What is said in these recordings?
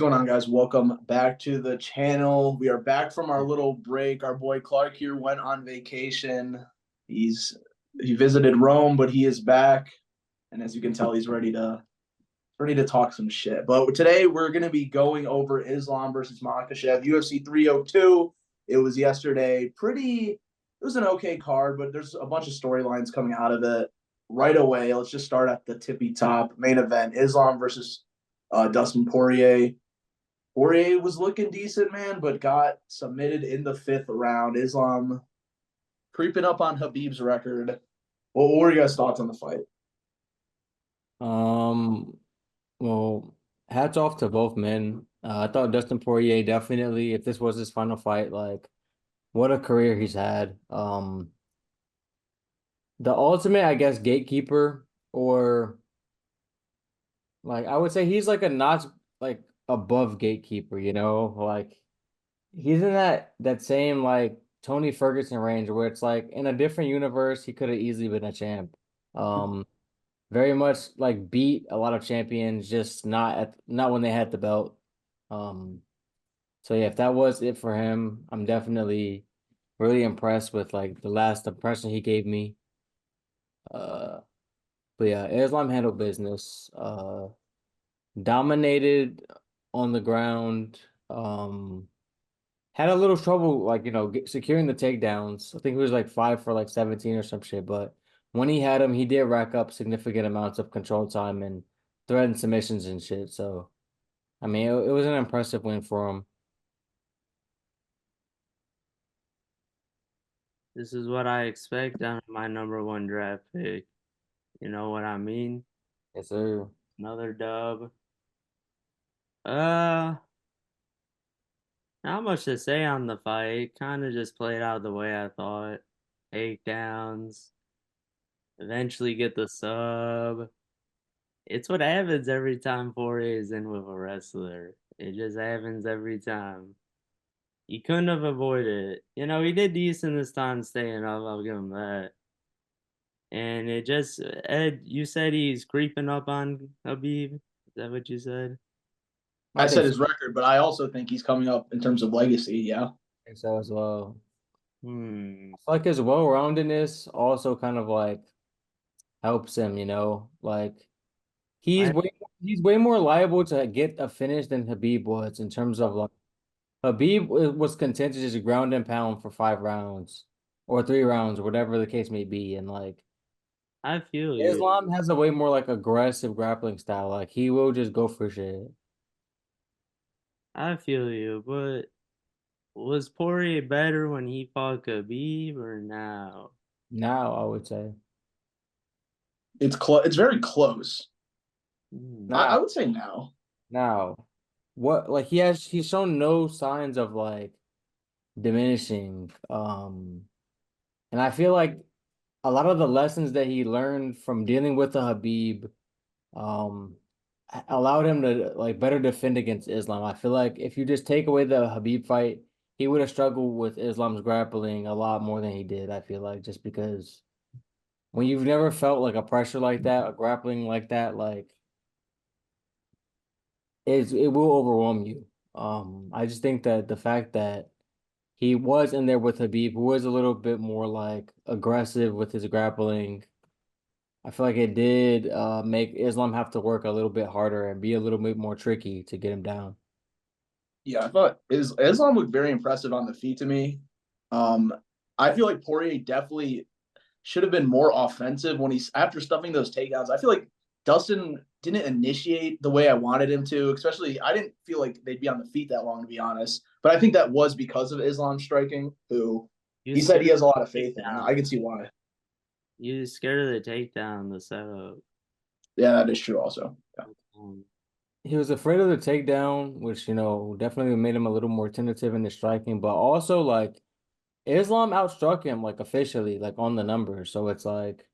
going on, guys? Welcome back to the channel. We are back from our little break. Our boy Clark here went on vacation. He visited Rome, but he is back, and as you can tell, he's ready to talk some shit. But today we're gonna be going over Islam versus Makhachev, UFC 302. It was yesterday. It was an okay card, but there's a bunch of storylines coming out of it. Right away, let's just start at the tippy top main event: Islam versus Dustin Poirier. Poirier was looking decent, man, but got submitted in the fifth round. Islam creeping up on Habib's record. What were your guys' thoughts on the fight? Um, well, hats off to both men. I thought Dustin Poirier definitely, if this was his final fight, like what a career he's had. The ultimate, I guess, gatekeeper, or like I would say he's like a notch like above gatekeeper, like he's in that same like Tony Ferguson range where it's like in a different universe he could have easily been a champ. Um, Very much like beat a lot of champions, just not when they had the belt. Um, so yeah, if that was it for him, I'm definitely really impressed with like the last impression he gave me. Uh, but yeah, Islam handled business. Dominated on the ground. Had a little trouble like securing the takedowns. I think it was like 5 for like 17 or some shit, but when he had him, he did rack up significant amounts of control time and threatened submissions and shit. So I mean, it was an impressive win for him. This is what I expect out of my number one draft pick. You know what I mean? Yes, sir. Another dub. Uh, Not much to say on the fight. Kind of just played out the way I thought. Takedowns. Eventually get the sub. It's what happens every time Fourier is in with a wrestler. It just happens every time. He couldn't have avoided it. He did decent this time staying up. I'll give him that. And it just, Ed, you said he's creeping up on Habib. Is that what you said? I I think said so, his record, but I also think he's coming up in terms of legacy. Yeah. think so as well. Hmm. I feel like his well-roundedness also kind of like helps him, like he's I way he's way more liable to get a finish than Habib was in terms of like Habib was content to just ground and pound for 5 rounds or 3 rounds or whatever the case may be. And like I feel you. Islam has a way more like aggressive grappling style. Like he will just go for shit. I feel you. But was Poirier better when he fought Khabib or now? Now, I would say. It's very close. I Now, would say now. now. What like he's shown no signs of like diminishing. And I feel like a lot of the lessons that he learned from dealing with the Habib um allowed him to like better defend against Islam. I feel like if you just take away the Habib fight, he would have struggled with Islam's grappling a lot more than he did, I feel like, just because when you've never felt like a pressure like that, a grappling like that, like it will overwhelm you. I just think that the fact that he was in there with Habib, who was a little bit more like aggressive with his grappling, I feel like it did make Islam have to work a little bit harder and be a little bit more tricky to get him down. Yeah, I thought Islam looked very impressive on the feet to me. Um, I feel like Poirier definitely should have been more offensive when he's after stuffing those takedowns. I feel like Dustin didn't initiate the way I wanted him to, especially I didn't feel like they'd be on the feet that long, to be honest. But I think that was because of Islam striking, who You he said scared he has a of lot of the faith in. And takedown. I can see why. You scared of the takedown, the setup. Yeah, that is true also. Yeah. Um, He was afraid of the takedown, which, definitely made him a little more tentative in the striking, but also like Islam outstruck him like officially, like on the numbers. So it's like,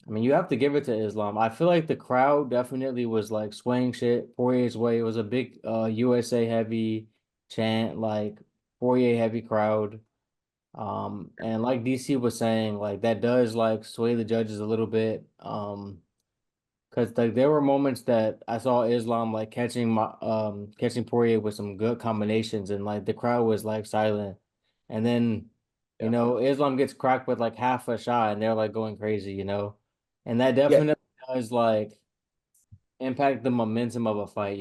I mean, you have to give it to Islam. I feel like the crowd definitely was like swaying shit Poirier's way. It was a big USA heavy chant, like Poirier heavy crowd. And like DC was saying, like that does like sway the judges a little bit. Because like there were moments that I saw Islam like catching Poirier with some good combinations, and like the crowd was like silent, and then Yeah. Islam gets cracked with like half a shot, and they're like going crazy, and that Yeah. definitely does like impact the momentum of a fight.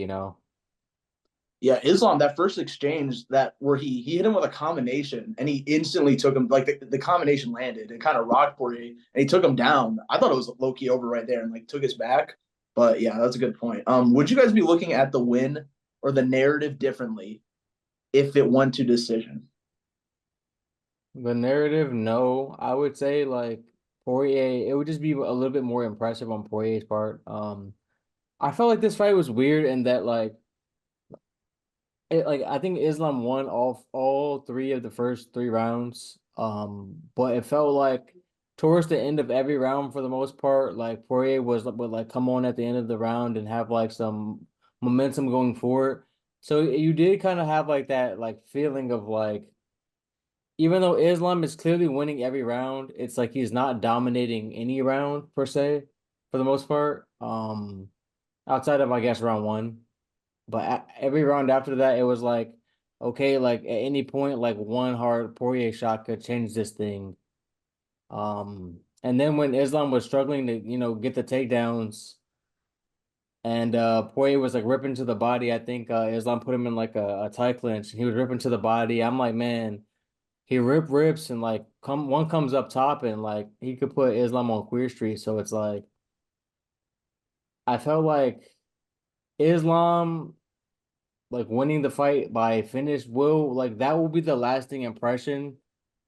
Yeah, Islam, that first exchange that where he hit him with a combination and he instantly took him like the combination landed and kind of rocked Poirier and he took him down. I thought it was low key over right there and like took his back. But yeah, that's a good point. Would you guys be looking at the win or the narrative differently if it went to decision? The narrative, no, I would say like Poirier, it would just be a little bit more impressive on Poirier's part. I felt like this fight was weird in that like I think Islam won all three of the first three rounds. But it felt like towards the end of every round for the most part, like Poirier would like come on at the end of the round and have like some momentum going forward. So you did kind of have like that like feeling of like even though Islam is clearly winning every round, it's like he's not dominating any round per se for the most part. Outside of I guess round one. But every round after that, it was like, okay, like at any point, like one hard Poirier shot could change this thing. And then when Islam was struggling to, get the takedowns and Poirier was like ripping to the body, I think Islam put him in like a tie clinch. He was ripping to the body. I'm like, man, he rips and like one comes up top and like he could put Islam on Queer Street. So it's like I felt like Islam like winning the fight by finish will like that will be the lasting impression.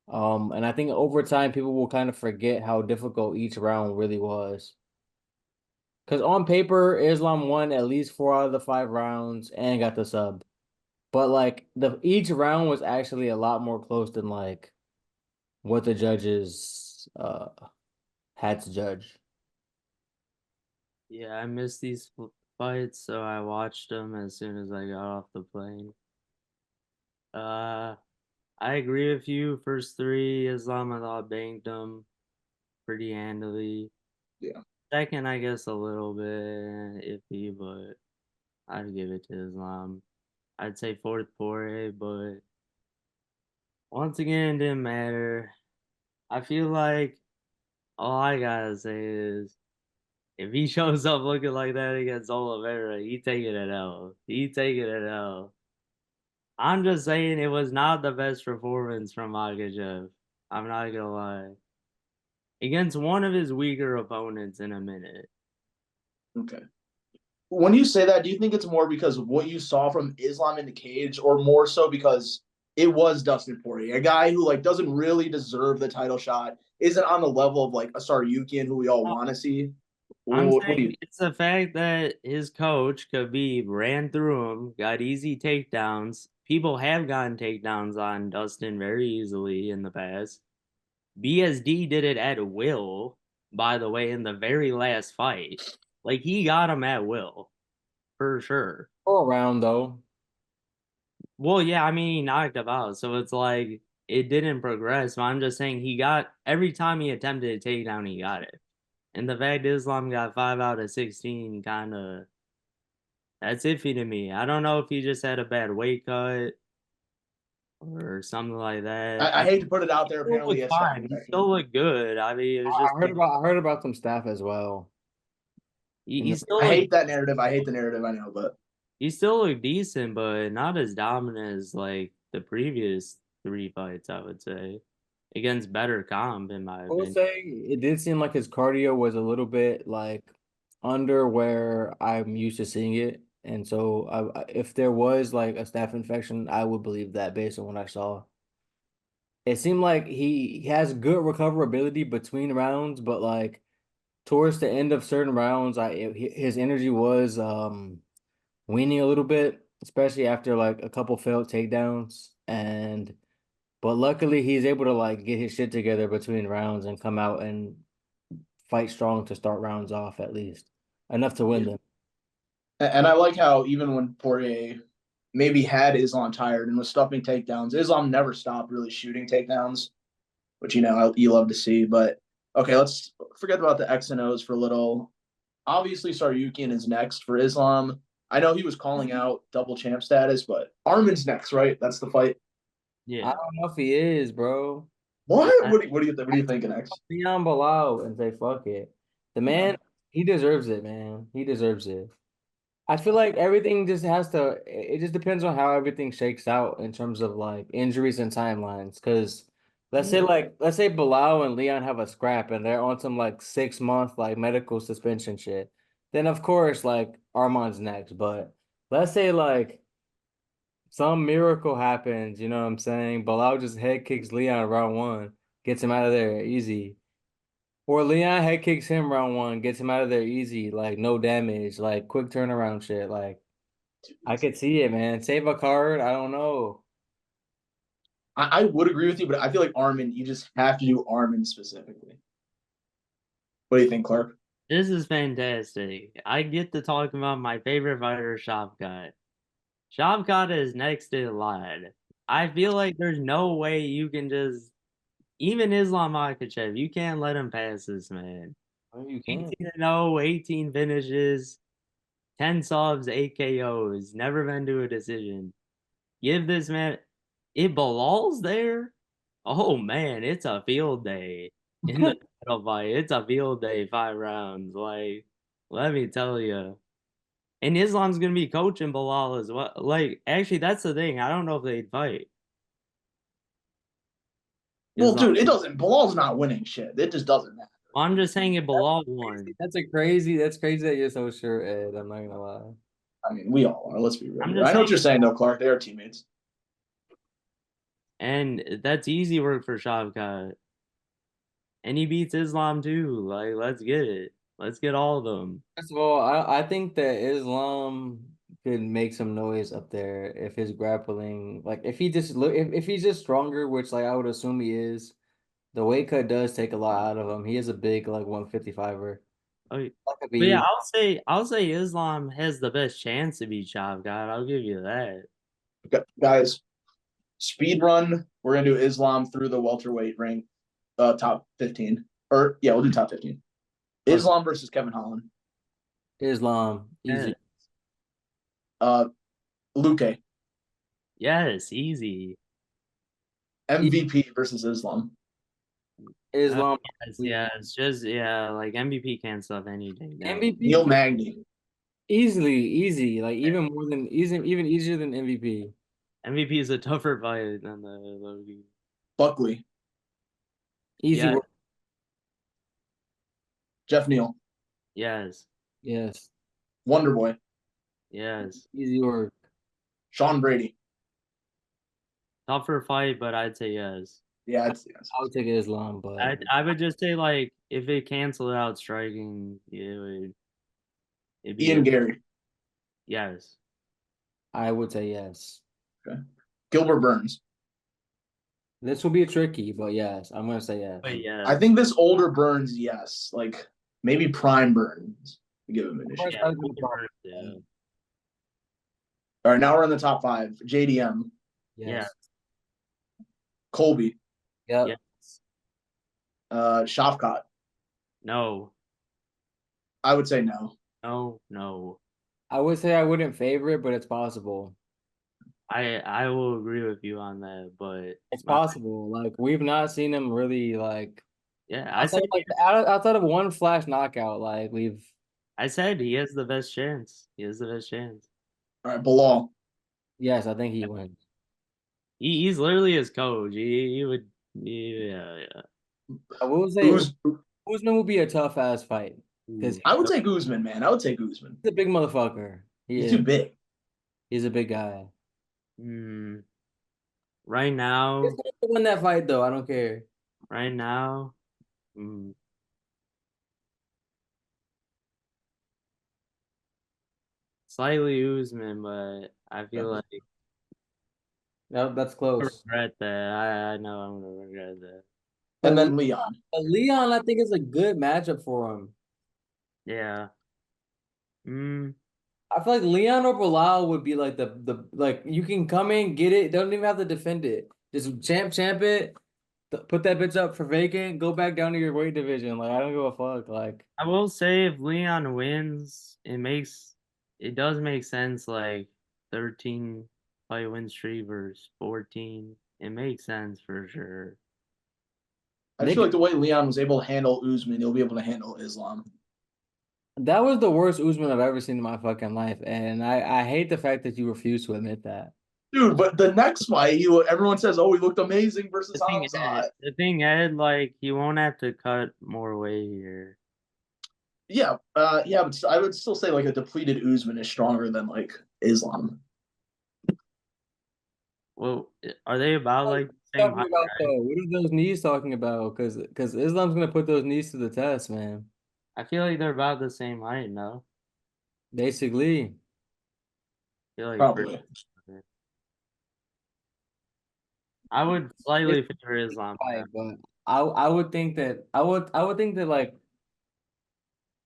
And I think over time people will kind of forget how difficult each round really was. Because on paper, Islam won at least 4 out of the 5 rounds and got the sub. But like the each round was actually a lot more close than like what the judges had to judge. Yeah, I missed these fights, so I watched them as soon as I got off the plane. Uh, I agree with you. First three, Islam, I thought banked them pretty handily. Yeah. Second, I guess a little bit iffy, but I'd give it to Islam. I'd say fourth Poirier, but once again, it didn't matter. I feel like all I gotta say is if he shows up looking like that against Oliveira, he taking it out. He taking it out. I'm just saying it was not the best performance from Makhachev. I'm not gonna lie. Against one of his weaker opponents in a minute. Okay. When you say that, do you think it's more because of what you saw from Islam in the cage, or more so because it was Dustin Poirier, a guy who like doesn't really deserve the title shot, isn't on the level of like a Saryukian who we all want to see? I'm What do saying you? it's the fact that his coach, Khabib, ran through him, got easy takedowns. People have gotten takedowns on Dustin very easily in the past. BSD did it at will, by the way, in the very last fight. Like, he got him at will, for sure. All around though. Well, yeah, I mean, he knocked him out, so it's like it didn't progress. But I'm just saying he got every time he attempted a takedown, he got it. And the fact Islam got 5 out of 16 kind of that's iffy to me. I don't know if he just had a bad weight cut or something like that. I hate to put it out there. Still Apparently, looked he has staff fine. He infection. still looked good. I mean, it was just like I heard about some staff as well. he still I looked hate that narrative. I hate the narrative. I know, but he still looked decent, but not as dominant as like the previous three fights, I would say. Against better comp, in my I will opinion. say it did seem like his cardio was a little bit like under where I'm used to seeing it. And so if there was like a staph infection, I would believe that based on what I saw. It seemed like he has good recoverability between rounds, but like towards the end of certain rounds, his energy was weaning a little bit, especially after like a couple failed takedowns. And but luckily he's able to like get his shit together between rounds and come out and fight strong to start rounds off at least. Enough to win yeah. them. And I like how even when Poirier maybe had Islam tired and was stuffing takedowns, Islam never stopped really shooting takedowns, which you love to see. But okay, let's forget about the X and O's for a little. obviously Saryukian is next for Islam. I know he was calling out double champ status, but Armin's next, right? That's the fight. I Yeah. don't know if he is, bro. What? I- What do you think next? Leon Bilal and say fuck it. The man, he deserves it, man. He deserves it. I feel like everything just has to. It just depends on how everything shakes out in terms of like injuries and timelines. Because let's say Bilal and Leon have a scrap and they're on some like 6 month like medical suspension shit. Then of course like Arman's next. But let's say like some miracle happens. You know what I'm saying? Bilal just head kicks Leon round one, gets him out of there easy. Or Leon head kicks him round one, gets him out of there easy, like no damage, like quick turnaround shit. Like I could see it, man. Save a card. I don't know. I would agree with you, but I feel like Armin, you just have to do Armin specifically. What do you think, Clark? This is fantastic. I get to talk about my favorite fighter, Shavkat. Shavkat is next in line. I feel like there's no way you can just even Islam Makhachev, you can't let him pass this man. Oh, you can. 18-0, 18 finishes, 10 subs, 8 KOs, never been to a decision. Give this man it belongs there. Oh man, it's a field day in the title fight. It's a field day, 5 rounds. Like, let me tell you. And Islam's gonna be coaching Bilal as well. Like, actually, that's the thing. I don't know if they'd fight. Well, Islam. dude, it doesn't. Bilal's not winning shit. It just doesn't matter. I'm just saying it Bilal won. That's crazy that you're so sure, Ed. I'm not gonna lie. I mean, we all are. Let's be real. I'm Here. just I know what saying, you're saying, though, Clark. They are teammates. and that's easy work for Shavkat. And he beats Islam too. Like, let's get it. Let's get all of them. First of all, I think that Islam could make some noise up there if his grappling, like if he just look if he's just stronger, which like I would assume he is. The weight cut does take a lot out of him. He is a big like 155er. Okay. That could But yeah, be I'll say Islam has the best chance to beat Shavkat. I'll give you that. Okay, guys, speed run. We're gonna do Islam through the welterweight rank, top 15. Or yeah, we'll do top 15. Islam versus Kevin Holland. Islam Yeah. easy. Luque. Yes, easy. MVP versus Islam. Islam Yes, just yeah, like MVP can't stop anything. MVP Neil Magny. easily easy like even more than even easier than MVP. MVP is a tougher fight than the Logie. Buckley. Easy Yeah. work. Jeff Neal. Yes, Yes, Wonderboy. yes. easy work. Sean Brady. Tougher fight, but I'd say yes. Yeah, it's yes. I would take Islam, but I would just say like if it canceled out striking, it'd be Ian Gary. yes. I would say yes. Okay. Gilbert Burns. This will be tricky, but yes, I'm gonna say yes. But yeah, I think this older Burns, yes. Like maybe prime Burns. Give him an issue. Course, yeah, that would be Gilbert, yeah. All right, now we're in the top 5. JDM. Yeah. Yes. Colby. Yep. Yes. Shafkat. No. I would say no. No. I would say I wouldn't favor it, but it's possible. I will agree with you on that, but It's possible. Like we've not seen him really like yeah, I said outside of one flash knockout, like we've he has the best chance. He has the best chance. All right, Bilal. yes, I think he wins. He's literally his coach. He would yeah. I will say Uz- Usman will be a tough ass fight because Ooh. I would say Guzman, man. I would say Guzman. he's a big motherfucker. He's too big. He's a big guy. Mm, right now, He's gonna win that fight though. I don't care. right now, mm, slightly Usman, but I feel like No, that's I close. regret that. I know I'm gonna regret that. And then Leon. Leon, I think is a good matchup for him. Yeah. Mm, I feel like Leon or Bilal would be like the like you can come in, get it, don't even have to defend it. Just champ it. Put that bitch up for vacant. Go back down to your weight division. Like I don't give a fuck. Like I will say if Leon wins, it does make sense like 13 fight win streak versus 14. It makes sense for sure. I they feel like could, the way Leon was able to handle Usman, he'll be able to handle Islam. that was the worst Usman I've ever seen in my fucking life, and I hate the fact that you refuse to admit that. Dude, but the next fight, everyone says, "Oh, he looked amazing versus Hamzat." Like he won't have to cut more weight here. Yeah, yeah, but I would still say like a depleted Usman is stronger than like Islam. Well, are they about What are like you the same talking height? about though? What are those knees talking about? Because Islam's gonna put those knees to the test, man. I feel like they're about the same height, no? Basically, I feel like for Probably. I would it's slightly favor Islam. a fight, but I would think that I would think that like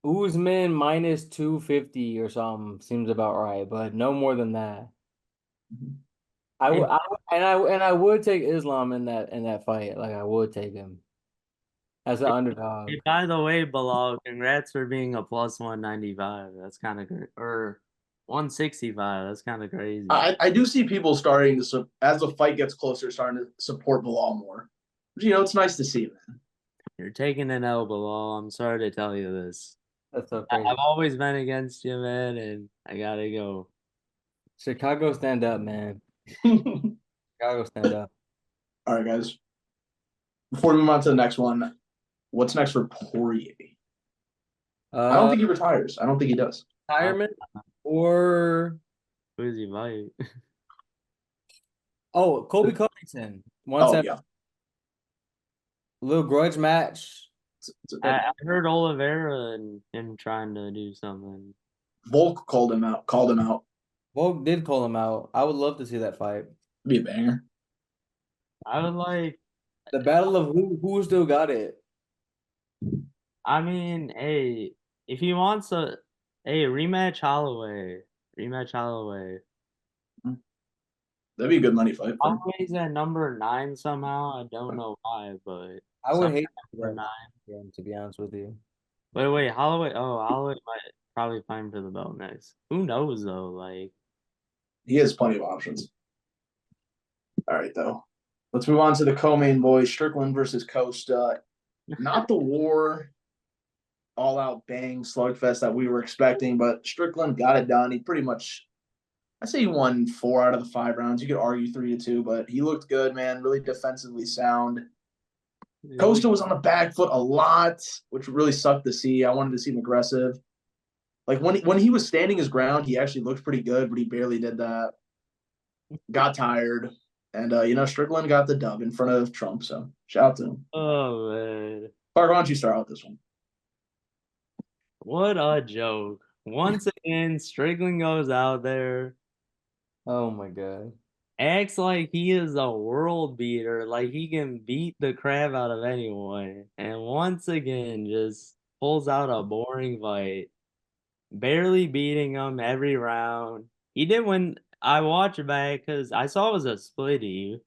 Usman minus 250 or something seems about right, but no more than that. If, And I would take Islam in that fight. Like I would take him as an underdog. by the way, Bilal, congrats for being a plus 195. That's kind of great. Or 165. That's kind of crazy. I do see people starting to, as the fight gets closer, starting to support Bilal more. It's nice to see, man. You're taking an L, Bilal. I'm sorry to tell you this. That's so I've crazy. always been against you, man, and I gotta go. Chicago stand up, man. All Chicago stand up. right, guys. Before we move on to the next one, what's next for Poirier? I don't think he retires. I don't think he does. Retirement or Who's he fight? Kobe Covington. Oh yeah, Little grudge match. I heard Oliveira and him trying to do something. Volk called him out. Called him out. Volk did call him out. I would love to see that fight. Be a banger. I would like, The battle of who still got it. I mean, hey, if he wants rematch Holloway, rematch Holloway. That'd be a good money fight. Holloway's at number 9 somehow. I don't know why, but I would hate number that 9. game, to be honest with you. Wait, Holloway. Oh, Holloway might probably fight for the belt next. Who knows though? Like, He has plenty of options. All right, though. Let's move on to the co-main boys, Strickland versus Costa. Not the war, all-out bang slugfest that we were expecting, but Strickland got it done. He pretty much, I say he won 4 out of the 5 rounds. You could argue 3-2, but he looked good, man. Really defensively sound. Costa was on the back foot a lot, which really sucked to see. I wanted to see him aggressive. Like when he was standing his ground, he actually looked pretty good, but he barely did that. Got tired. And Strickland got the dub in front of Trump. So shout out to him. Oh man, Clark, why don't you start out this one? what a joke! Once again, Strickland goes out there, Oh my god. acts like he is a world beater, like he can beat the crap out of anyone, and once again just pulls out a boring fight, barely beating him every round. He did win. I watched back because I saw it was a splitty.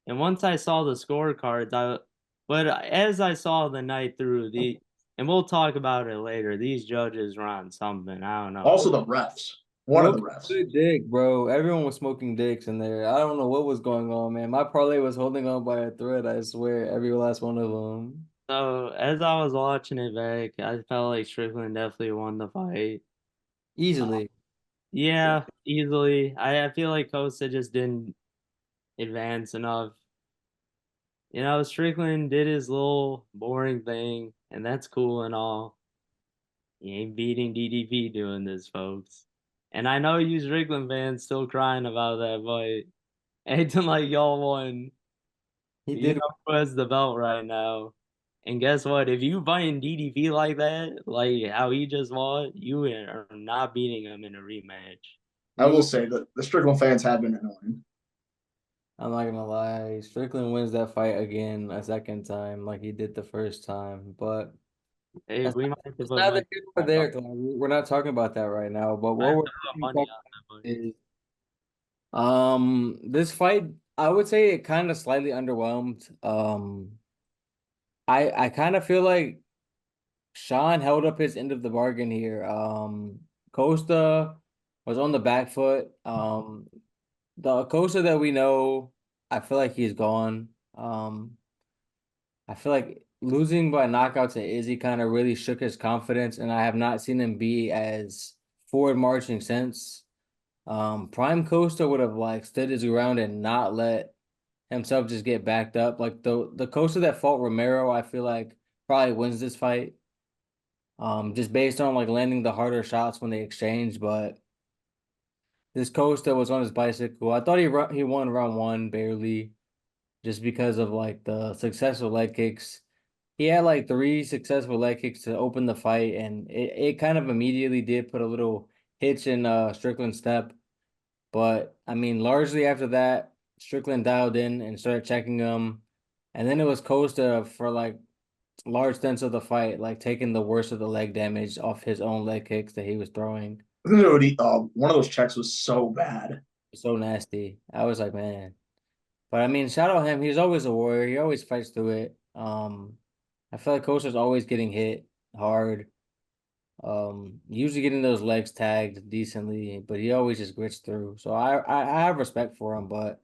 And once I saw the scorecards, but as I saw the night through and we'll talk about it later. These judges were on something. I don't know. Also, the refs. One of the refs. Good dick, bro. Everyone was smoking dicks in there. I don't know what was going on, man. My parlay was holding on by a thread. I swear, every last one of them. So as I was watching it back, I felt like Strickland definitely won the fight. Easily. Yeah, easily. I feel like Costa just didn't advance enough. Strickland did his little boring thing, and that's cool and all. He ain't beating DDP doing this, folks. And I know you Strickland fans still crying about that fight. Acting like y'all won. He You did. know who has the belt right now. And guess what? If you fighting DDP like that, like how he just won, you are not beating him in a rematch. I will say that the Strickland fans have been annoying. I'm not gonna lie. Strickland wins that fight again a second time, like he did the first time. But Hey, we might have to it's put neither money here on nor there. that. Clark. We're not talking about that right now. But I what have we're to put talking money about on that. is this fight I would say it kind of slightly underwhelmed. I kind of feel like Sean held up his end of the bargain here. Costa was on the back foot. The Costa that we know, I feel like he's gone. I feel like losing by knockout to Izzy kind of really shook his confidence, and I have not seen him be as forward marching since. Prime Costa would have like stood his ground and not let himself just get backed up. Like the Costa that fought Romero, I feel like probably wins this fight. Just based on like landing the harder shots when they exchange, but this Costa was on his bicycle. I thought he won round one barely, just because of like the successful leg kicks. He had like three successful leg kicks to open the fight, and it kind of immediately did put a little hitch in Strickland's step. But I mean, largely after that, Strickland dialed in and started checking him. And then it was Costa for like large stints of the fight, like taking the worst of the leg damage off his own leg kicks that he was throwing. Dude, one of those checks was so bad. So nasty. I was like, man. But I mean, shout out him. He's always a warrior. He always fights through it. I feel like Costa's always getting hit hard. Usually getting those legs tagged decently, but he always just grits through. So I have respect for him, but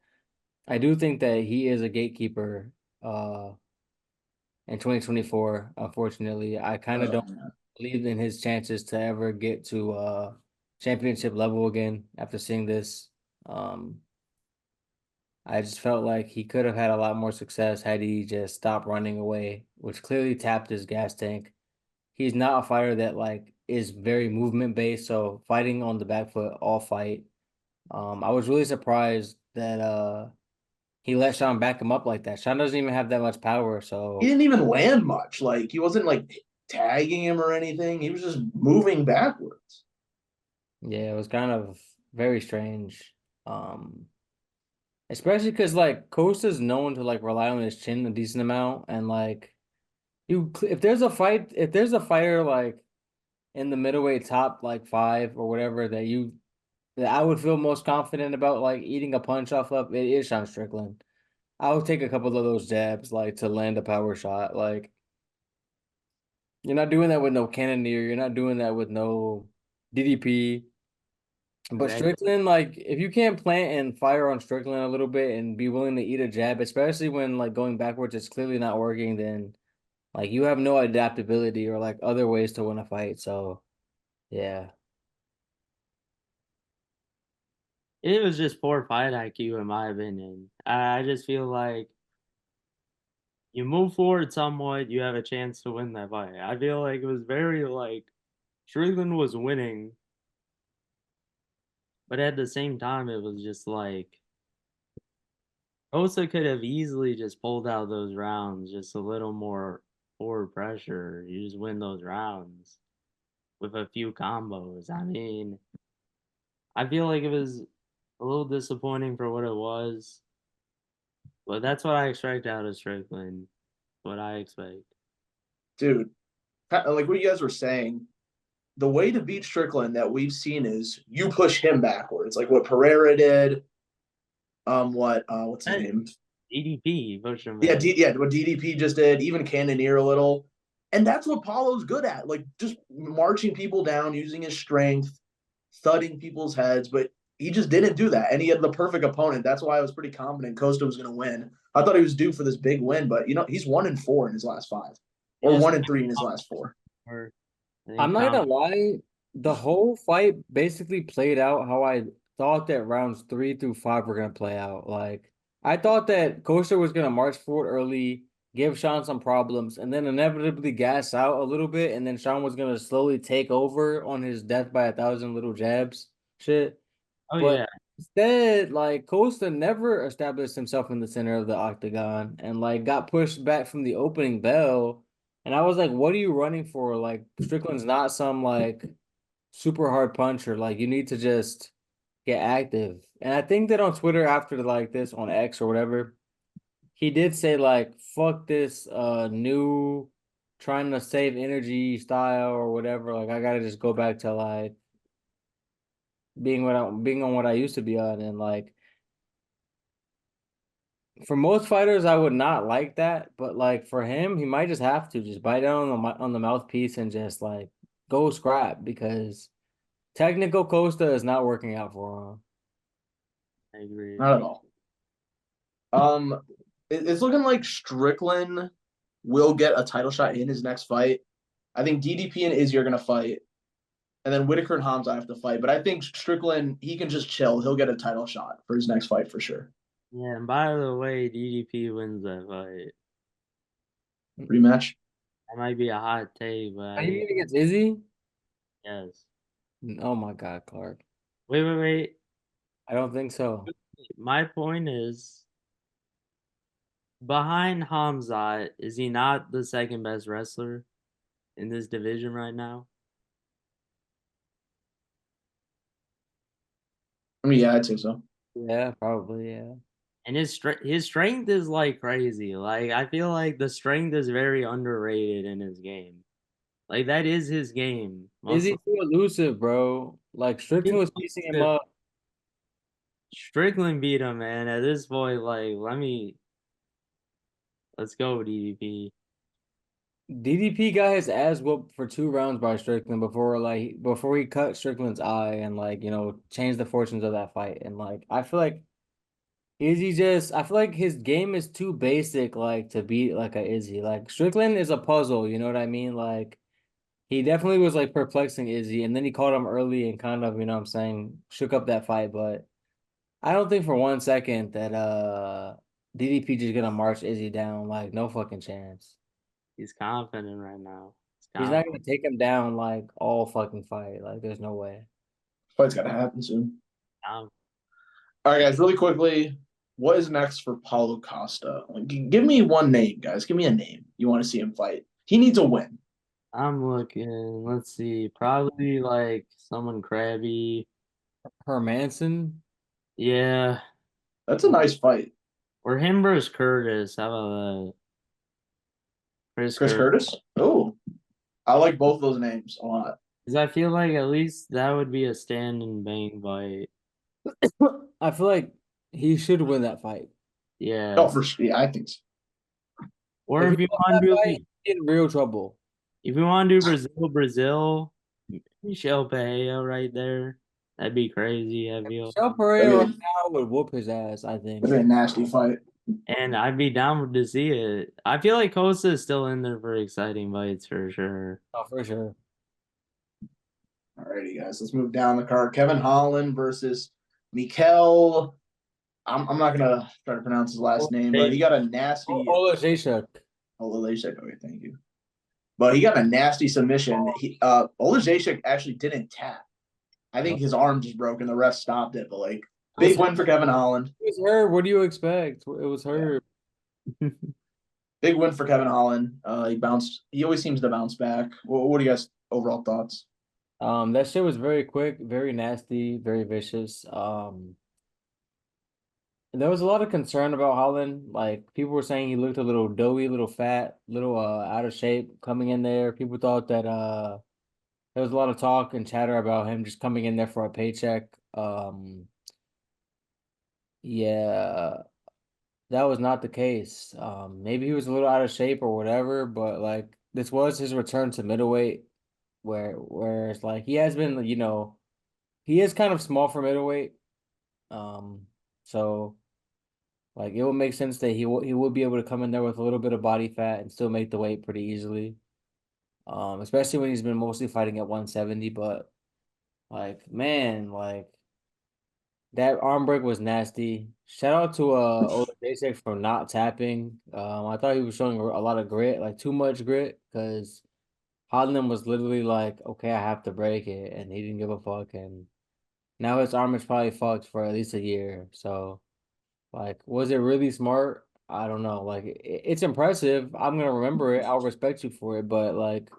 I do think that he is a gatekeeper in 2024. Unfortunately, I kind of don't Man. believe in his chances to ever get to championship level again after seeing this. Um, I just felt like he could have had a lot more success had he just stopped running away, which clearly tapped his gas tank. He's not a fighter that like is very movement based, so fighting on the back foot all fight. I was really surprised that he let Sean back him up like that. Sean doesn't even have that much power, He so didn't even land much. Like he wasn't like tagging him or anything. He was just moving backwards. yeah, it was kind of very strange. Um, Especially because like Costa's known to like rely on his chin a decent amount, and like if there's a fighter like in the middleweight top like five or whatever that I would feel most confident about like eating a punch off of, it is Sean Strickland. I would take a couple of those jabs like to land a power shot. Like you're not doing that with no cannoneer, you're not doing that with no DDP. But That Strickland, like, if you can't plant and fire on Strickland a little bit and be willing to eat a jab, especially when like going backwards is clearly not working, then like you have no adaptability or like other ways to win a fight. So yeah, it was just poor fight IQ in my opinion. I just feel like you move forward somewhat, you have a chance to win that fight. I feel like it was very like Strickland was winning, but at the same time, it was just like Osa could have easily just pulled out those rounds, just a little more forward pressure. You just win those rounds with a few combos. I mean, I feel like it was a little disappointing for what it was, but that's what I expect out of Strickland. What I expect. Dude, like what you guys were saying, the way to beat Strickland that we've seen is you push him backwards, like what Pereira did. What's his That name? EDP pushed him Yeah, back. what DDP just did, even Cannonier a little. And that's what Paulo's good at, like just marching people down, using his strength, thudding people's heads. But he just didn't do that. And he had the perfect opponent. That's why I was pretty confident Costa was going to win. I thought he was due for this big win, but he's 1-4 in his last five, He or just 1-3 in his last four. or I I'm think not gonna lie. The whole fight basically played out how I thought that rounds 3 through 5 were gonna play out. Like I thought that Costa was gonna march forward early, give Sean some problems, and then inevitably gas out a little bit, and then Sean was gonna slowly take over on his death by a thousand little jabs shit. oh But yeah, instead, like Costa never established himself in the center of the octagon and like got pushed back from the opening bell. And I was like, what are you running for? Like Strickland's not some like super hard puncher. Like you need to just get active. And I think that on Twitter after like this on X or whatever, he did say like fuck this new trying to save energy style or whatever. Like I gotta just go back to like being on what I used to be on and like For most fighters, I would not like that, but like for him, he might just have to just bite down on the mouthpiece and just like go scrap because technical Costa is not working out for him. I agree. Not at all. It's looking like Strickland will get a title shot in his next fight. I think DDP and Izzy are gonna fight, and then Whitaker and Hamza have to fight. But I think Strickland, he can just chill. He'll get a title shot for his next fight for sure. Yeah, and by the way, DDP wins that fight. Rematch. That might be a hot take, but Are you mean against Izzy? yes. Oh my God, Clark. Wait. I don't think so. My point is, behind Hamzat, is he not the second best wrestler in this division right now? I mean, yeah, I'd say so. Yeah, probably, yeah. And his strength is like crazy. Like I feel like the strength is very underrated in his game. Like that is his game. Izzy's Muscle. too elusive, bro. Like Strickland was piecing him up. Strickland beat him, man. At this point, like let's go DDP. DDP got his ass whooped for 2 rounds by Strickland before he cut Strickland's eye and like changed the fortunes of that fight. And like I feel like I feel like his game is too basic like to beat like a Izzy. Like Strickland is a puzzle, you know what I mean? Like he definitely was like perplexing Izzy and then he caught him early and kind of, what I'm saying, shook up that fight, but I don't think for 1 second that DDP just gonna march Izzy down. Like no fucking chance. He's confident right now. He's He's not confident. gonna take him down like all fucking fight. Like there's no way. Fight's gotta happen soon. All right, guys, really quickly, what is next for Paulo Costa? Like, give me one name, guys. Give me a name you want to see him fight. He needs a win. I'm looking. Let's see. Probably like someone crabby. Hermanson, Yeah. That's a nice fight. Or him versus Curtis. How about that? Chris Chris Curtis. Curtis? Oh, I like both those names a lot. Because I feel like at least that would be a stand and bang fight. I feel like he should win that fight. Oh, Yeah. for sure. Yeah, I think so. Or If he if you lost want that to fight, he's in real trouble. do Brazil, Michel Pereira right there. That'd be crazy, I feel. Michel That'd Pereira be, right now would whoop his ass, I think. that'd be a nasty fight. And I'd be down to see it. I feel like Costa is still in there for exciting fights for sure. Oh, for sure. Alrighty, guys, let's move down the card. Kevin Holland versus Mikel. I'm not gonna try to pronounce his last name, but he got a nasty. Olajszak. Olajszak. Okay, thank you. But he got a nasty submission. Olajszak actually didn't tap. I think his arm just broke and the ref stopped it. But like, big win for Kevin Holland. It was her. What do you expect? It was her. Yeah. Big win for Kevin Holland. He bounced. He always seems to bounce back. What are you guys' overall thoughts? That shit was very quick, very nasty, very vicious. There was a lot of concern about Holland. Like people were saying he looked a little doughy, a little fat, little out of shape coming in there. People thought that there was a lot of talk and chatter about him just coming in there for a paycheck. Yeah, that was not the case. Maybe he was a little out of shape or whatever, but like this was his return to middleweight, where it's like he has been, he is kind of small for middleweight. So like it would make sense that he will be able to come in there with a little bit of body fat and still make the weight pretty easily. Especially when he's been mostly fighting at 170, but like man, like that arm break was nasty. Shout out to Olajszak for not tapping. I thought he was showing a lot of grit, like too much grit, because Holland was literally like, okay, I have to break it, and he didn't give a fuck, and now his arm is probably fucked for at least a year. So, like, was it really smart? I don't know. Like, it's impressive. I'm gonna remember it. I'll respect you for it, but like,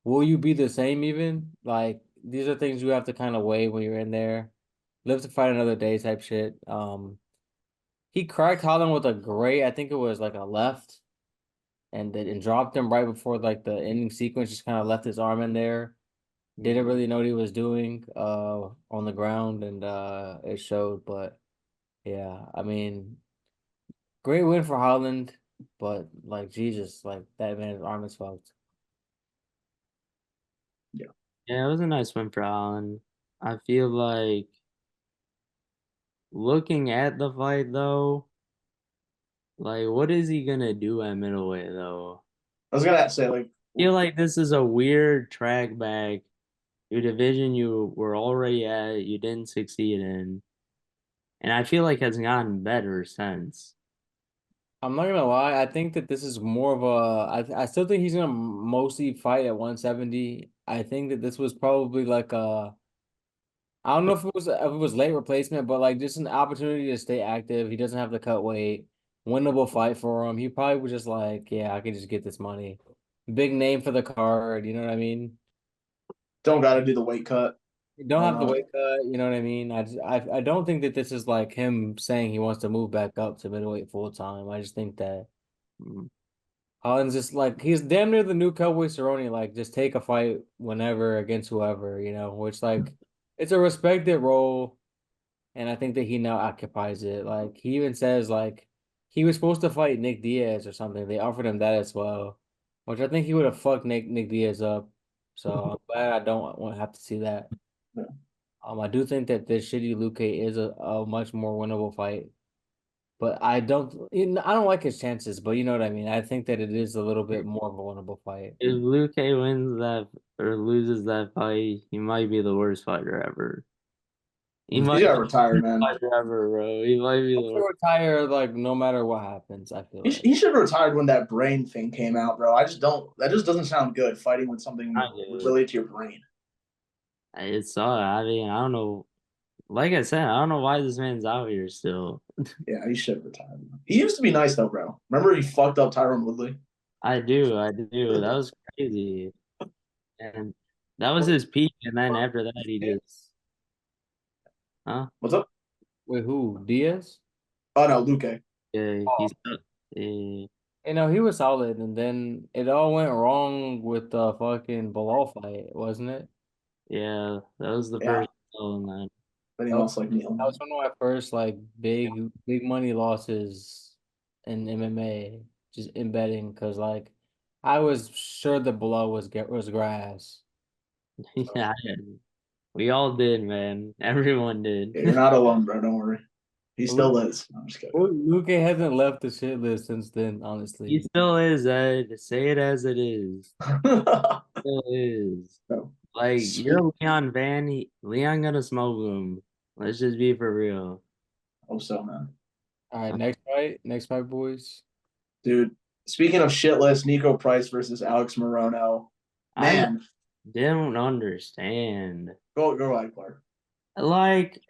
will you be the same even? Like, these are things you have to kind of weigh when you're in there. Live to fight another day type shit. He cracked Holland with a great, I think it was like a left, and dropped him right before like the ending sequence. Just kind of left his arm in there. Didn't really know what he was doing on the ground, and it showed. But yeah, I mean, Great win for Holland, but like Jesus, like that man's arm is fucked. Yeah. Yeah, it was a nice win for Allen. I feel like looking at the fight though, like what is he gonna do at middleweight though? I was gonna say like I feel like this is a weird track back. Your division you were already at, you didn't succeed in, and I feel like has gotten better since. I'm not gonna lie, I think that this is more of I still think he's gonna mostly fight at 170. I think that this was probably like I don't know if it was late replacement, but like just an opportunity to stay active. He doesn't have to cut weight. Winnable fight for him. He probably was just like, yeah, I can just get this money. Big name for the card, you know what I mean? don't gotta do the weight cut. You don't Why have to not? weight cut, you know what I mean? I don't think that this is like him saying he wants to move back up to middleweight full time. I just think that Mm. Holland's just like he's damn near the new Cowboy Cerrone, like just take a fight whenever against whoever, which like it's a respected role. And I think that he now occupies it. Like he even says like he was supposed to fight Nick Diaz or something. They offered him that as well, which I think he would have fucked Nick Diaz up. So I'm glad I don't want to have to see that. Yeah. I do think that this shitty Luke is a much more winnable fight, but I don't like his chances. But you know what I mean. I think that it is a little bit more of a winnable fight. If Luke wins that or loses that fight, he might be the worst fighter ever. He Mm. He's might gotta be retire, the worst man. fighter ever, bro. He might be the He'll worst. retire like no matter what happens. I feel like. He should have retired when that brain thing came out, bro. I just don't. That just doesn't sound good. Fighting with something I get it. related to your brain. It's I mean, I don't know. Like I said, I don't know why this man's out here still. Yeah, he should have retired. He used to be nice though, bro. Remember he fucked up Tyron Woodley? I do. That was crazy. And that was his peak, and then after that he just huh? What's up? Wait, who? Diaz? Oh no, Luque. Yeah, Oh, he's yeah, he was solid, and then it all went wrong with the fucking Bilal fight, wasn't it? yeah, that was the Yeah, first and then then he That was, lost like Neil. that was one of my first like big money losses in MMA, just in betting, because like I was sure the Bilal was grass. yeah, we all did, man. Everyone did. Yeah, you're not alone, bro. Don't worry. He Luke, still is. I'm just kidding. Luke hasn't left the shit list since then, He honestly. still is, Ed. Say it as it is. Still is. No. Like you're Sweet. a Leon Van. Leon gonna smoke him. Let's just be for real. Hope so, man. All right, next fight, boys. Dude, speaking of shitless, Nico Price versus Alex Morono. I Man, don't understand. go ahead, Clark. Like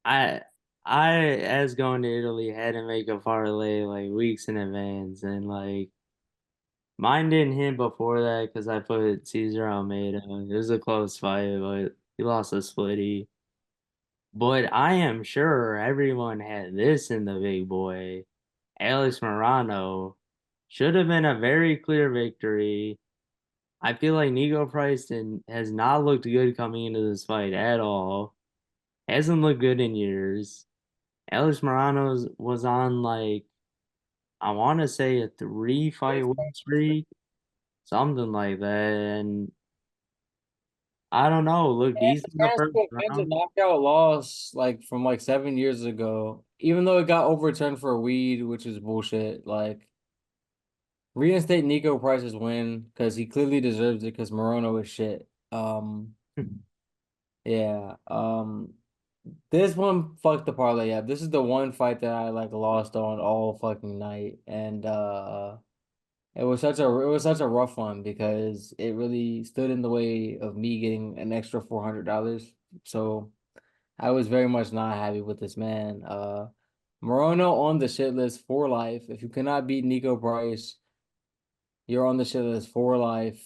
I I as going to Italy had to make a parlay like weeks in advance and like mine didn't hit before that because I put Caesar Almeida. It was a close fight, but he lost a splitty. But I am sure everyone had this in the big boy. Alex Morano should have been a very clear victory. I feel like Nico Price has not looked good coming into this fight at all. Hasn't looked good in years. Alex Morano's was on like I want to say a 3 fight win streak, something like that, and I don't know. Look decent the first Fans a round. knockout loss like from like 7 years ago, even though it got overturned for weed, which is bullshit. Like reinstate Nico Price's win because he clearly deserves it because Morono is shit. Yeah. This one fucked the parlay up. This is the one fight that I like lost on all fucking night, and it was such a rough one because it really stood in the way of me getting an extra $400. So I was very much not happy with this man. Morono on the shit list for life. If you cannot beat Nico Price, you're on the shit list for life.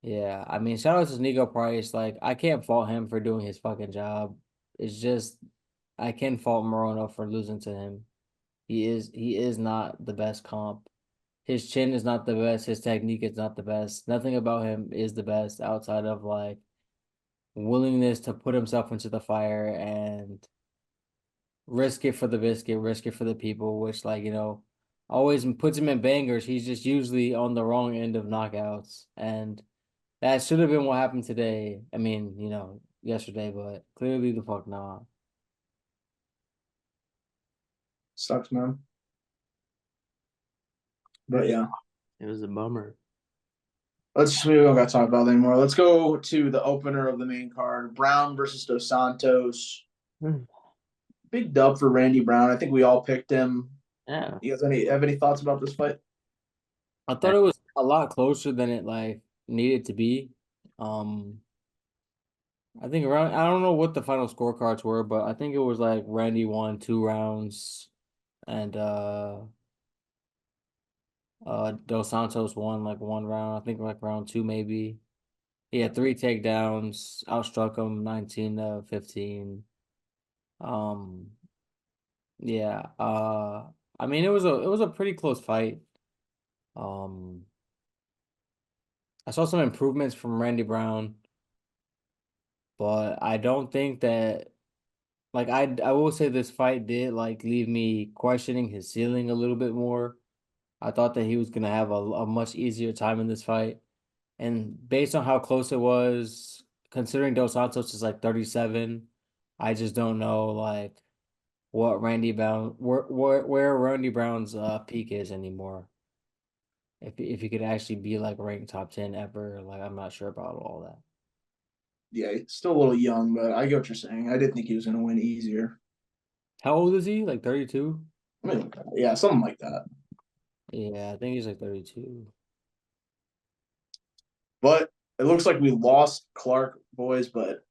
Yeah, I mean, shout out to Nico Price. Like, I can't fault him for doing his fucking job. It's just I can fault Morono for losing to him. He is not the best comp. His chin is not the best. His technique is not the best. Nothing about him is the best outside of like willingness to put himself into the fire and risk it for the biscuit, risk it for the people, which like, always puts him in bangers. He's just usually on the wrong end of knockouts. And that should have been what happened today. I mean, yesterday, but clearly the fuck not. Sucks, man. But yeah. It was a bummer. We don't got to talk about that anymore. Let's go to the opener of the main card. Brown versus Dos Santos. Big dub for Randy Brown. I think we all picked him. Yeah. You guys have any thoughts about this fight? I thought it was a lot closer than it like needed to be. I think I don't know what the final scorecards were, but I think it was like Randy won 2 rounds and Dos Santos won like 1 round. I think like round 2 maybe. He had 3 takedowns, outstruck him 19-15. Yeah. I mean it was a pretty close fight. I saw some improvements from Randy Brown, but I don't think that like I will say this fight did like leave me questioning his ceiling a little bit more. I thought that he was gonna have a much easier time in this fight. And based on how close it was, considering Dos Santos is like 37, I just don't know like what Randy Brown where Randy Brown's peak is anymore. If he could actually be like ranked top 10 ever, like I'm not sure about all that. Yeah, he's still a little young, but I get what you're saying. I didn't think he was going to win easier. How old is he? Like 32? I mean, yeah, something like that. Yeah, I think he's like 32. But it looks like we lost Clark, boys, but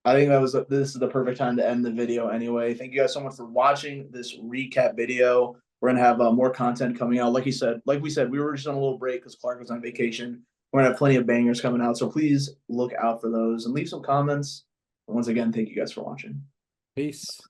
I think this is the perfect time to end the video anyway. Thank you guys so much for watching this recap video. We're gonna have more content coming out. Like we said, we were just on a little break because Clark was on vacation. We're gonna have plenty of bangers coming out, so please look out for those and leave some comments. And once again, thank you guys for watching. Peace.